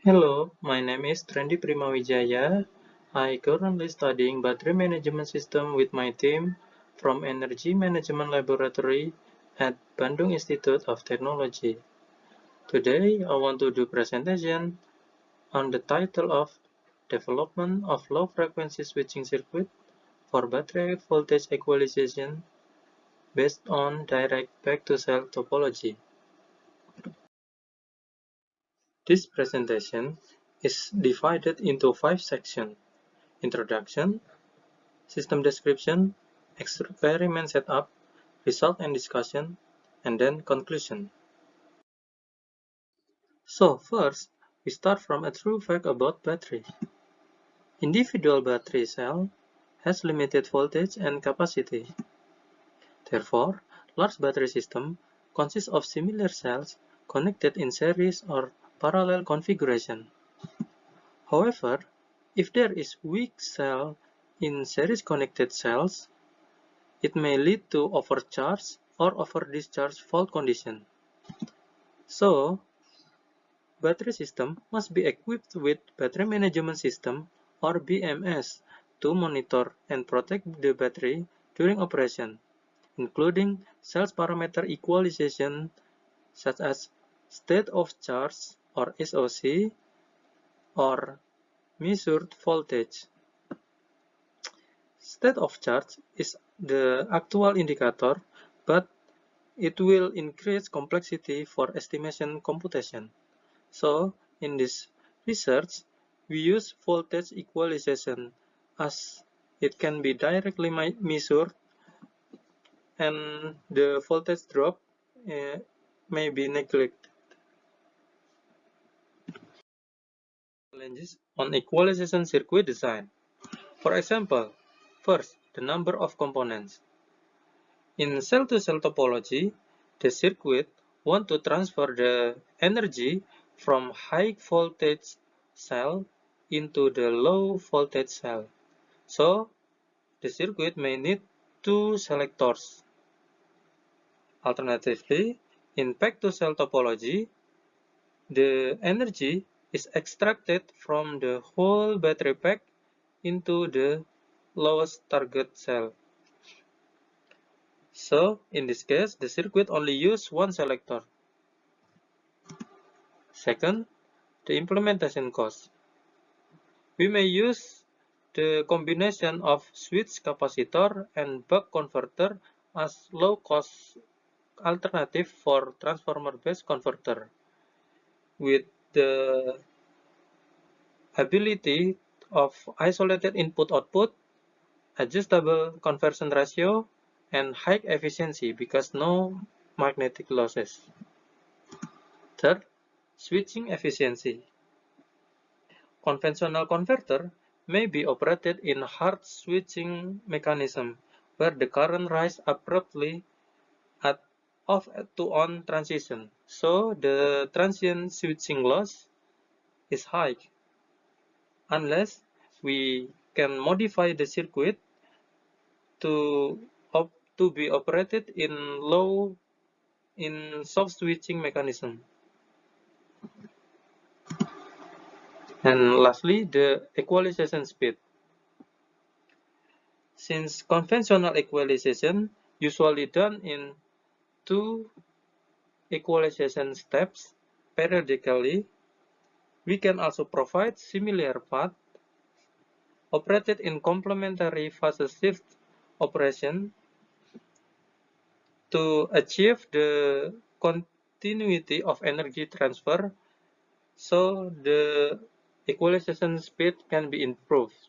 Hello, my name is Trendy Primawijaya. I currently studying battery management system with my team from Energy Management Laboratory at Bandung Institute of Technology. Today, I want to do presentation on the title of Development of Low Frequency Switching Circuit for Battery Voltage Equalization based on direct back-to-cell topology. This presentation is divided into 5 sections: Introduction, System description, experiment setup, result and discussion, and then conclusion. So first, we start from a true fact about battery. Individual battery cell has limited voltage and capacity. Therefore, large battery system consists of similar cells connected in series or parallel configuration. However, if there is weak cell in series connected cells, it may lead to overcharge or over-discharge fault condition. So, battery system must be equipped with battery management system or BMS to monitor and protect the battery during operation, including cells parameter equalization such as state of charge or SOC or measured voltage. State of charge is the actual indicator, but it will increase complexity for estimation computation. So, in this research, we use voltage equalization as it can be directly measured and the voltage drop may be neglected. Challenges on equalization circuit design. For example, first, the number of components. In cell-to-cell topology, the circuit wants to transfer the energy from high voltage cell into the low voltage cell. So, the circuit may need two selectors. Alternatively, in back-to-cell topology, the energy is extracted from the whole battery pack into the lowest target cell. So, in this case, the circuit only uses one selector. Second, the implementation cost. We may use the combination of switch capacitor and buck converter as low-cost alternative for transformer-based converter, with the ability of isolated input-output, adjustable conversion ratio, and high efficiency because no magnetic losses. Third, switching efficiency. Conventional converter may be operated in hard switching mechanism, where the current rises abruptly at off to on transition, so the transient switching loss is high. Unless we can modify the circuit to be operated in soft switching mechanism. And lastly, the equalization speed. Since conventional equalization usually done in two equalization steps periodically, we can also provide similar path operated in complementary phase shift operation to achieve the continuity of energy transfer, so the equalization speed can be improved.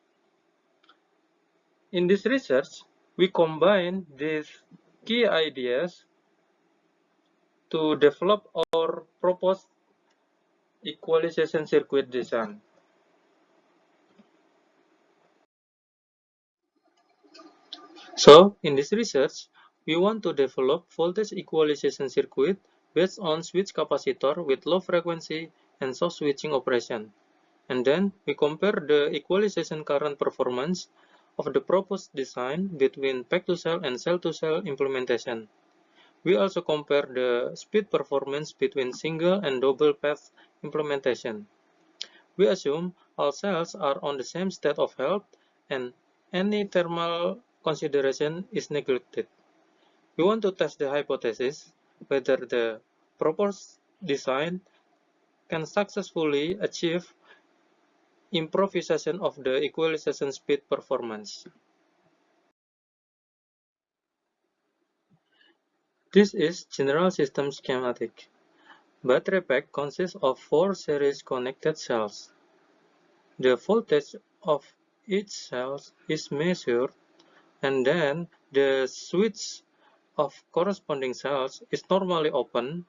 In this research, we combine these key ideas to develop our proposed equalization circuit design. So, in this research, we want to develop voltage equalization circuit based on switch capacitor with low frequency and soft switching operation. And then we compare the equalization current performance of the proposed design between back-to-cell and cell-to-cell implementation. We also compare the speed performance between single and double path implementation. we assume all cells are on the same state of health and any thermal consideration is neglected. We want to test the hypothesis whether the proposed design can successfully achieve improvisation of the equalization speed performance. This is general system schematic. Battery pack consists of 4 series connected cells. The voltage of each cell is measured, and then the switch of corresponding cells is normally open,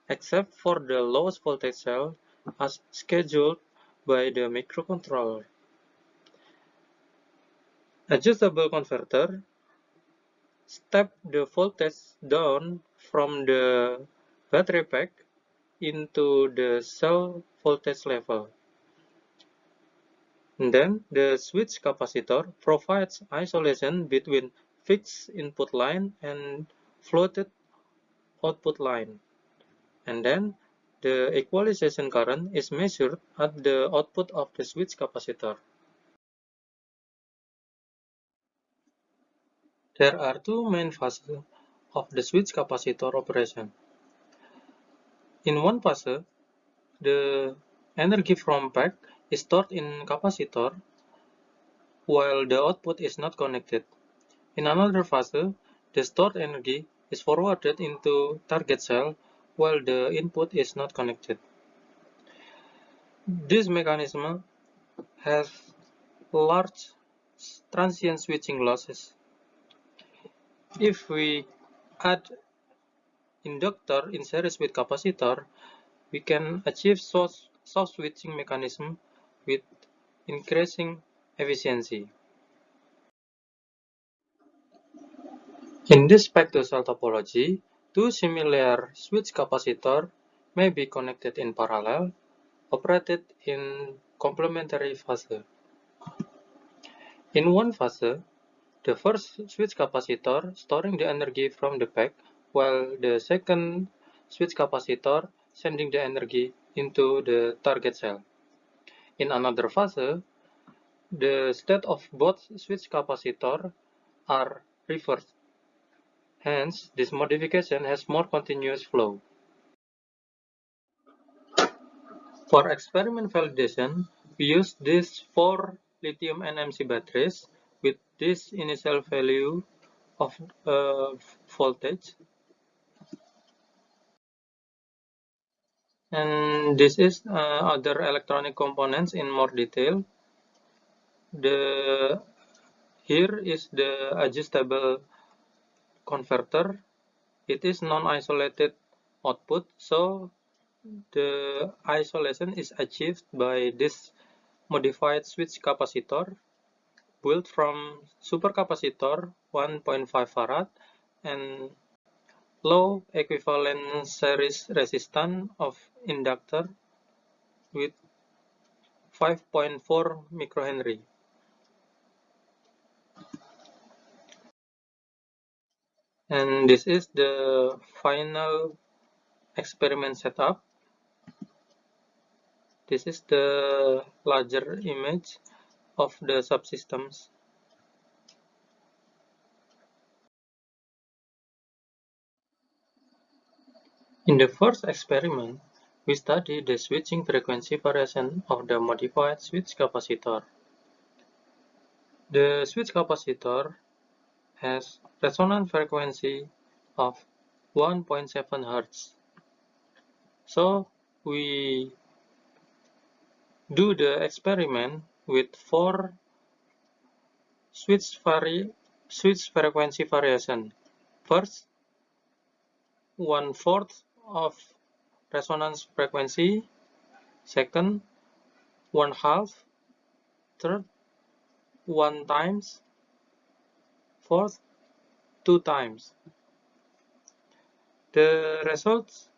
except for the lowest voltage cell as scheduled by the microcontroller. Adjustable converter step the voltage down from the battery pack into the cell voltage level. And then the switch capacitor provides isolation between fixed input line and floated output line. And then the equalization current is measured at the output of the switch capacitor. There are two main phases of the switch capacitor operation. In one phase, the energy from pack is stored in capacitor while the output is not connected. In another phase, the stored energy is forwarded into target cell while the input is not connected. This mechanism has large transient switching losses. If we add inductor in series with capacitor, we can achieve source switching mechanism with increasing efficiency. In this back-to-cell topology, two similar switch capacitor may be connected in parallel, operated in complementary phase. In one phase, the first switch capacitor storing the energy from the pack, while the second switch capacitor sending the energy into the target cell. In another phase, the state of both switch capacitor are reversed. Hence, this modification has more continuous flow. For experiment validation, we use these 4 lithium NMC batteries with this initial value of voltage. And this is other electronic components in more detail. Here is the adjustable converter. It is non-isolated output, so the isolation is achieved by this modified switch capacitor built from supercapacitor 1.5 farad and low equivalent series resistance of inductor with 5.4 microhenry. And this is the final experiment setup. This is the larger image of the subsystems. In the first experiment, we studied the switching frequency variation of the modified switch capacitor. The switch capacitor has resonance frequency of 1.7 Hz. So we do the experiment with 4 switch frequency variation. First, 1/4 of resonance frequency. Second, 1/2. Third, 1 times. Fourth, 2 times. The results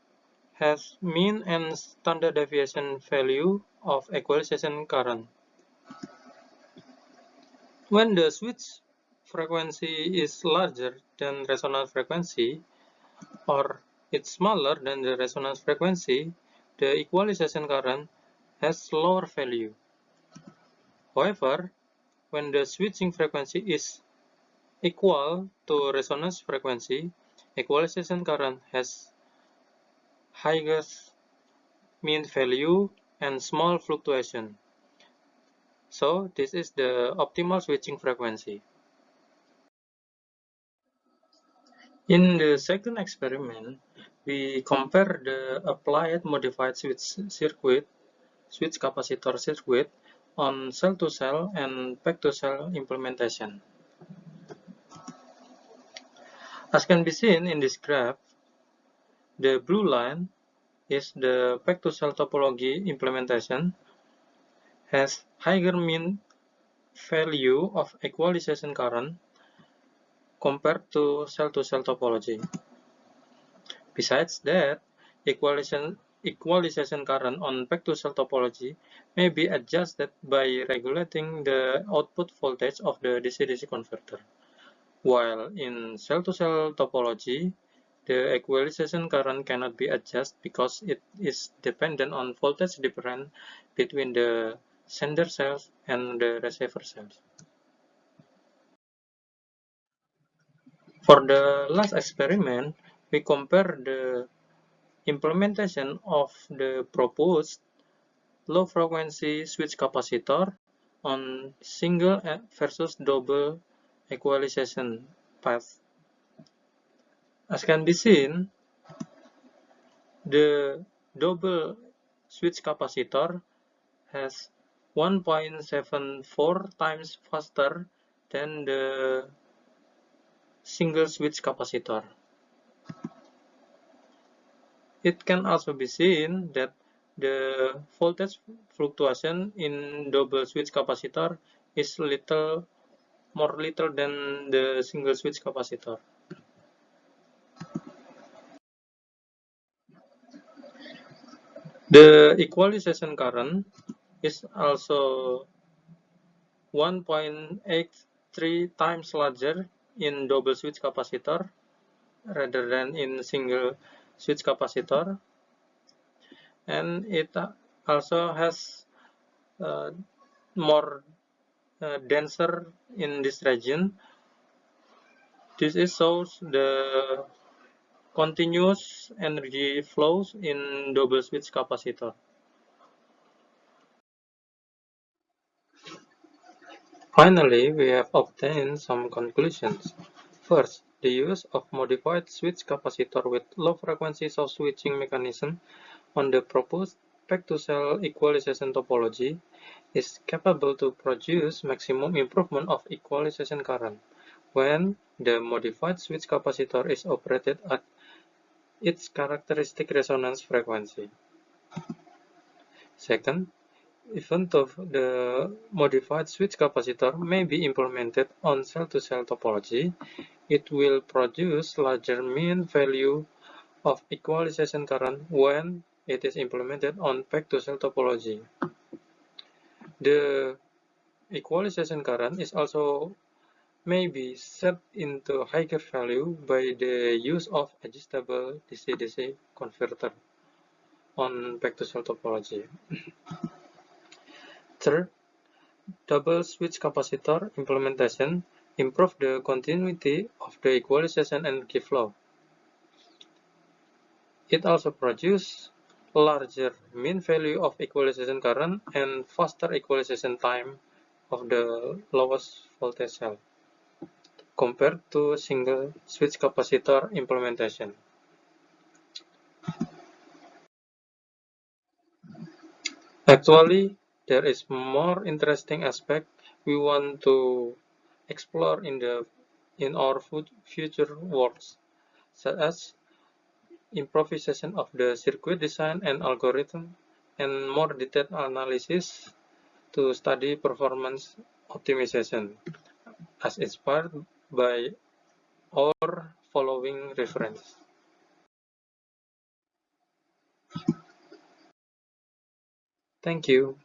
has mean and standard deviation value of equalization current. When the switch frequency is larger than resonance frequency, or it's smaller than the resonance frequency, the equalization current has lower value. However, when the switching frequency is equal to resonance frequency, equalization current has highest mean value and small fluctuation. So this is the optimal switching frequency. In the second experiment, we compare the applied modified switch capacitor circuit on cell-to-cell and back-to-cell implementation. As can be seen in this graph, the blue line is the back-to-cell topology implementation has higher mean value of equalization current compared to cell-to-cell topology. Besides that, equalization current on back-to-cell topology may be adjusted by regulating the output voltage of the DC-DC converter, while in cell-to-cell topology, the equalization current cannot be adjusted because it is dependent on voltage difference between the sender cells and the receiver cells. For the last experiment, we compare the implementation of the proposed low-frequency switch capacitor on single versus double equalization path. As can be seen, the double switch capacitor has 1.74 times faster than the single switch capacitor. It can also be seen that the voltage fluctuation in double switch capacitor is more little than the single switch capacitor. The equalization current is also 1.83 times larger in double switch capacitor rather than in single switch capacitor, and it also has more denser in this region. This shows the continuous energy flows in double switch capacitor. Finally, we have obtained some conclusions. First, the use of modified switch capacitor with low frequencies of switching mechanism on the proposed back-to-cell equalization topology is capable to produce maximum improvement of equalization current when the modified switch capacitor is operated at its characteristic resonance frequency. Second, even though the modified switch capacitor may be implemented on cell-to-cell topology, it will produce larger mean value of equalization current when it is implemented on back-to-cell topology. The equalization current is also may be set into higher value by the use of adjustable DC-DC converter on back-to-cell topology. Third, double switch capacitor implementation improve the continuity of the equalization energy flow. It also produces larger mean value of equalization current and faster equalization time of the lowest voltage cell compared to single switch capacitor implementation. Actually, there is more interesting aspect we want to explore in our future works, such as improvisation of the circuit design and algorithm, and more detailed analysis to study performance optimization, as inspired by our following reference. Thank you.